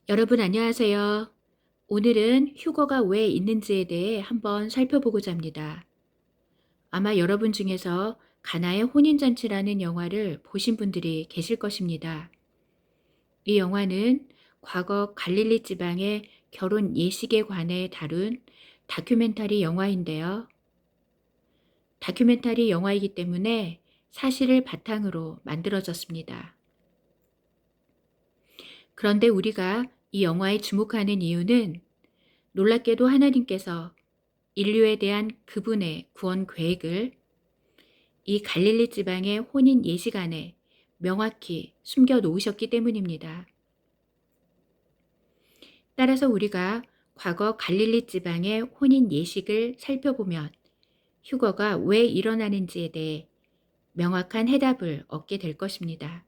여러분 안녕하세요. 오늘은 휴거가 왜 있는지에 대해 한번 살펴보고자 합니다. 아마 여러분 중에서 가나의 혼인잔치라는 영화를 보신 분들이 계실 것입니다. 이 영화는 과거 갈릴리 지방의 결혼 예식에 관해 다룬 다큐멘터리 영화인데요. 다큐멘터리 영화이기 때문에 사실을 바탕으로 만들어졌습니다. 그런데 우리가 이 영화에 주목하는 이유는 놀랍게도 하나님께서 인류에 대한 그분의 구원 계획을 이 갈릴리 지방의 혼인 예식 안에 명확히 숨겨 놓으셨기 때문입니다. 따라서 우리가 과거 갈릴리 지방의 혼인 예식을 살펴보면 휴거가 왜 일어나는지에 대해 명확한 해답을 얻게 될 것입니다.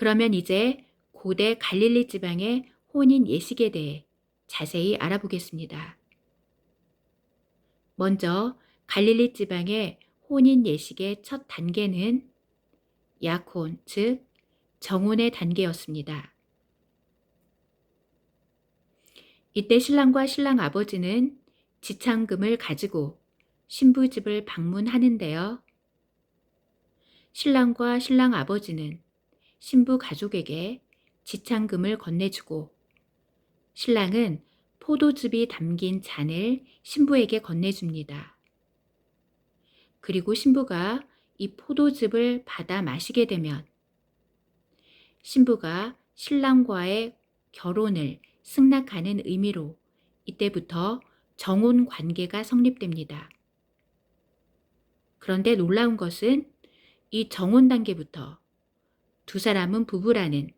그러면 이제 고대 갈릴리 지방의 혼인 예식에 대해 자세히 알아보겠습니다. 먼저 갈릴리 지방의 혼인 예식의 첫 단계는 약혼, 즉 정혼의 단계였습니다. 이때 신랑과 신랑 아버지는 지창금을 가지고 신부 집을 방문하는데요. 신랑과 신랑 아버지는 신부 가족에게 지창금을 건네주고 신랑은 포도즙이 담긴 잔을 신부에게 건네줍니다. 그리고 신부가 이 포도즙을 받아 마시게 되면 신부가 신랑과의 결혼을 승낙하는 의미로 이때부터 정혼 관계가 성립됩니다. 그런데 놀라운 것은 이 정혼 단계부터 두 사람은 부부라는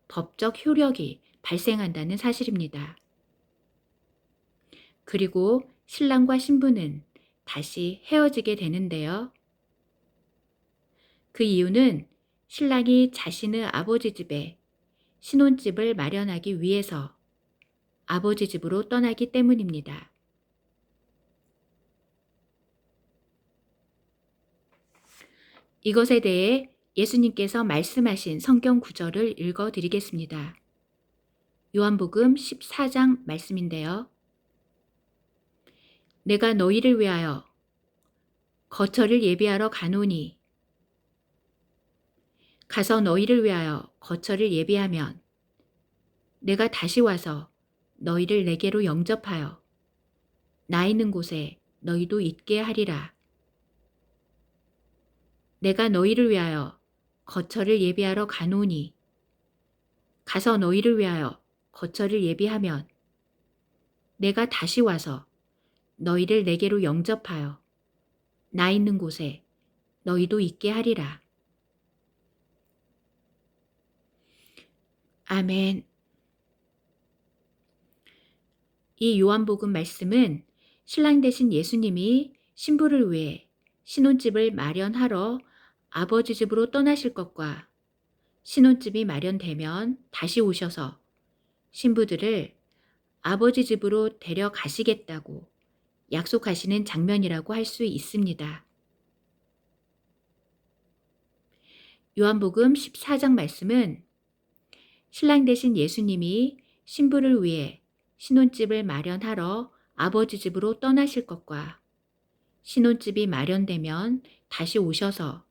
법적 효력이 발생한다는 사실입니다. 그리고 신랑과 신부는 다시 헤어지게 되는데요. 그 이유는 신랑이 자신의 아버지 집에 신혼집을 마련하기 위해서 아버지 집으로 떠나기 때문입니다. 이것에 대해 예수님께서 말씀하신 성경 구절을 읽어 드리겠습니다. 요한복음 14장 말씀인데요. 내가 너희를 위하여 거처를 예비하러 가노니 가서 너희를 위하여 거처를 예비하면 내가 다시 와서 너희를 내게로 영접하여 나 있는 곳에 너희도 있게 하리라. 내가 너희를 위하여 거처를 예비하러 가노니 가서 너희를 위하여 거처를 예비하면 내가 다시 와서 너희를 내게로 영접하여 나 있는 곳에 너희도 있게 하리라. 아멘. 이 요한복음 말씀은 신랑 되신 예수님이 신부를 위해 신혼집을 마련하러 아버지 집으로 떠나실 것과 신혼집이 마련되면 다시 오셔서 신부들을 아버지 집으로 데려가시겠다고 약속하시는 장면이라고 할 수 있습니다. 요한복음 14장 말씀은 신랑 되신 예수님이 신부를 위해 신혼집을 마련하러 아버지 집으로 떠나실 것과 신혼집이 마련되면 다시 오셔서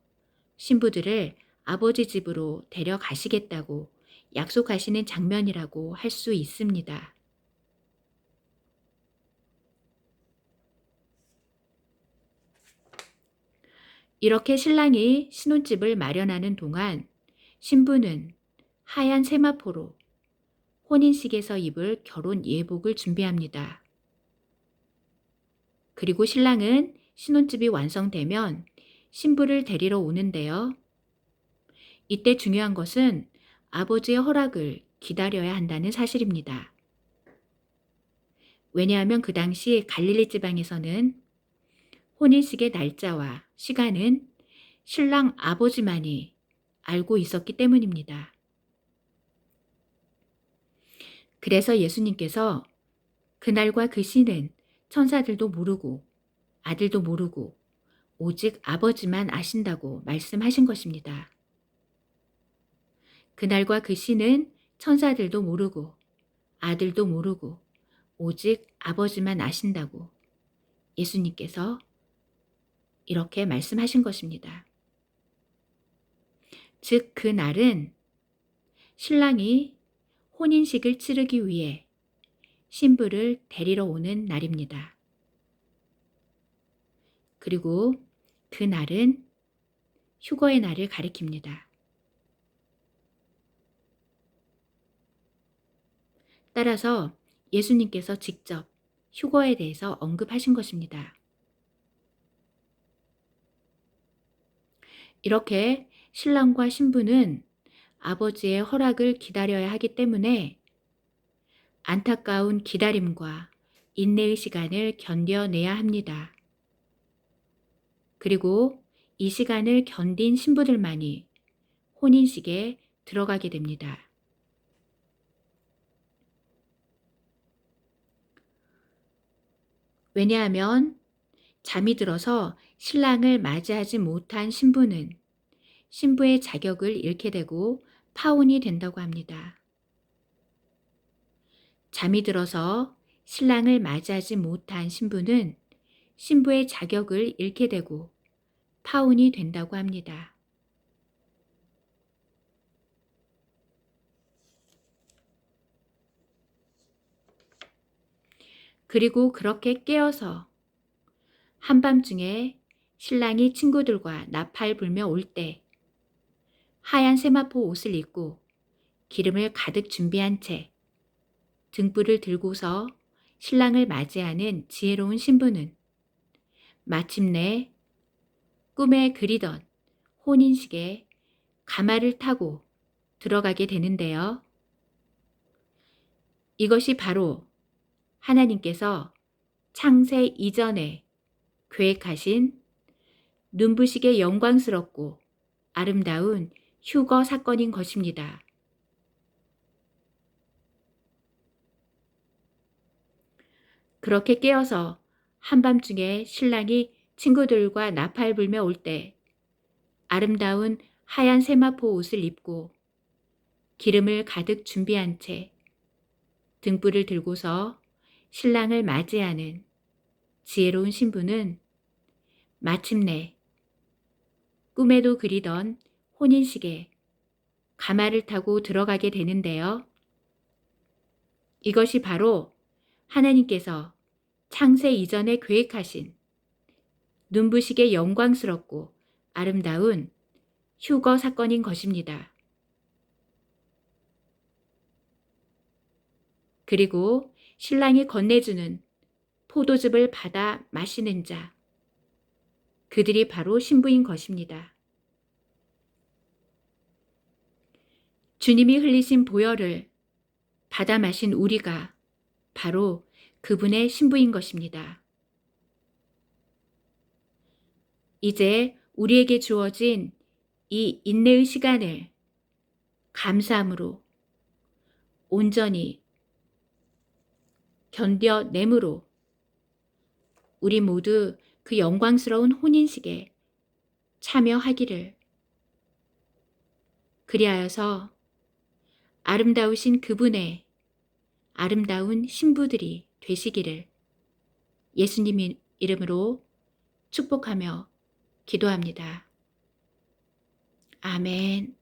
신부들을 아버지 집으로 데려가시겠다고 약속하시는 장면이라고 할 수 있습니다. 이렇게 신랑이 신혼집을 마련하는 동안 신부는 하얀 세마포로 혼인식에서 입을 결혼 예복을 준비합니다. 그리고 신랑은 신혼집이 완성되면 신부를 데리러 오는데요. 이때 중요한 것은 아버지의 허락을 기다려야 한다는 사실입니다. 왜냐하면 그 당시 갈릴리 지방에서는 혼인식의 날짜와 시간은 신랑 아버지만이 알고 있었기 때문입니다. 그래서 예수님께서 그날과 그 시는 천사들도 모르고 아들도 모르고 오직 아버지만 아신다고 말씀하신 것입니다. 그날과 그 시는 천사들도 모르고 아들도 모르고 오직 아버지만 아신다고 예수님께서 이렇게 말씀하신 것입니다. 즉, 그 날은 신랑이 혼인식을 치르기 위해 신부를 데리러 오는 날입니다. 그리고 그 날은 휴거의 날을 가리킵니다. 따라서 예수님께서 직접 휴거에 대해서 언급하신 것입니다. 이렇게 신랑과 신부는 아버지의 허락을 기다려야 하기 때문에 안타까운 기다림과 인내의 시간을 견뎌내야 합니다. 그리고 이 시간을 견딘 신부들만이 혼인식에 들어가게 됩니다. 왜냐하면 잠이 들어서 신랑을 맞이하지 못한 신부는 신부의 자격을 잃게 되고 파혼이 된다고 합니다. 잠이 들어서 신랑을 맞이하지 못한 신부는 신부의 자격을 잃게 되고 파혼이 된다고 합니다. 그리고 그렇게 깨어서 한밤중에 신랑이 친구들과 나팔 불며 올 때 하얀 세마포 옷을 입고 기름을 가득 준비한 채 등불을 들고서 신랑을 맞이하는 지혜로운 신부는 마침내 꿈에 그리던 혼인식에 가마를 타고 들어가게 되는데요. 이것이 바로 하나님께서 창세 이전에 계획하신 눈부시게 영광스럽고 아름다운 휴거 사건인 것입니다. 그렇게 깨어서 한밤중에 신랑이 친구들과 나팔 불며 올 때 아름다운 하얀 세마포 옷을 입고 기름을 가득 준비한 채 등불을 들고서 신랑을 맞이하는 지혜로운 신부는 마침내 꿈에도 그리던 혼인식에 가마를 타고 들어가게 되는데요. 이것이 바로 하나님께서 창세 이전에 계획하신 눈부시게 영광스럽고 아름다운 휴거 사건인 것입니다. 그리고 신랑이 건네주는 포도즙을 받아 마시는 자, 그들이 바로 신부인 것입니다. 주님이 흘리신 보혈을 받아 마신 우리가 바로 그분의 신부인 것입니다. 이제 우리에게 주어진 이 인내의 시간을 감사함으로 온전히 견뎌내므로 우리 모두 그 영광스러운 혼인식에 참여하기를, 그리하여서 아름다우신 그분의 아름다운 신부들이 되시기를 예수님 이름으로 축복하며 기도합니다. 아멘.